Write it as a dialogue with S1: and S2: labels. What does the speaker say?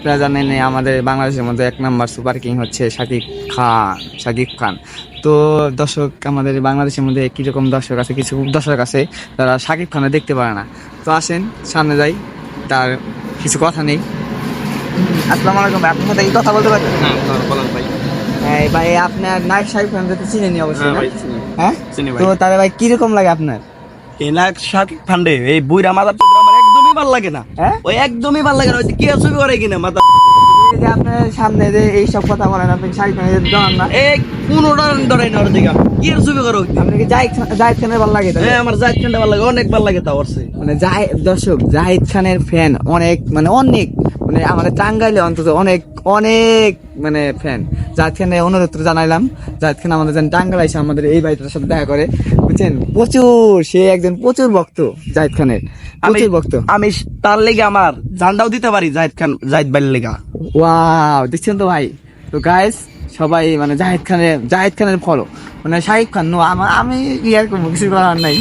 S1: আপনারা জানেন আমাদের বাংলাদেশের মধ্যে 1 নাম্বার সুপার কিং হচ্ছে শাকিব খান। তো দর্শক, আমাদের বাংলাদেশের মধ্যে কিরকম দর্শক আছে, কিছু দর্শক আছে তারা শাকিব খানের দেখতে পারে না। তো আসেন সামনে যাই, তার কিছু কথা নেই। আসসালামু আলাইকুম ভাই, আপনার সাথে কি কথা বলতে পারবেন?
S2: হ্যাঁ বলেন ভাই।
S1: হ্যাঁ ভাই, আপনার নায়ক শাকিব খান তো চিনেনি অবশ্যই,
S2: হ্যাঁ
S1: না?
S2: ভাই, চিনি।
S1: হ্যাঁ,
S2: চিনি ভাই।
S1: তো তাহলে ভাই কিরকম লাগে আপনার?
S2: এই না শাকিব খান্ডে এই বুইরা মাথার চোদ্রা আমার একদমই ভাল লাগে না।
S1: হ্যাঁ,
S2: ওই একদমই ভাল লাগে না, ওই যে কি আর ছবি করে কিনা মাথা
S1: এই যে আপনার সামনে যে এইসব কথা বলেন, আপনি শাকিব খানের জানান না?
S2: এই কোনোটা ধরাই না ওর দিকে, কি আর ছবি করো।
S1: আপনার কি জাহিদ খানের ভালো লাগে?
S2: হ্যাঁ আমার জাহিদ খানটা ভাল লাগে, অনেক ভাল লাগে তা ওর চেয়ে।
S1: মানে দর্শক, জাহিদ খানের ফ্যান অনেক, মানে অনেক, মানে আমাদের টাঙ্গাইলে অন্তত অনেক অনেক মানে ফ্যান। জাহিদ খানের অনুরোধ জানাইলাম, জাহিদ খান আমাদের যেন টাঙ্গাইল এসে আমাদের এই বাড়িটার সাথে দেখা করে, বুঝছেন? প্রচুর, সে একজন প্রচুর ভক্ত জাহিদ খানের, প্রচুর ভক্ত।
S2: আমি তার লেগে আমার জানটাও দিতে পারি জাহিদ ভাইয়ের লেগা।
S1: ওয়াও, দেখছেন তো ভাই? তো গাইস, সবাই মানে জাহিদ খানের ফলো, মানে শাকিব খান নো, আমি ইয়ার করবো, কিছু করার নাই।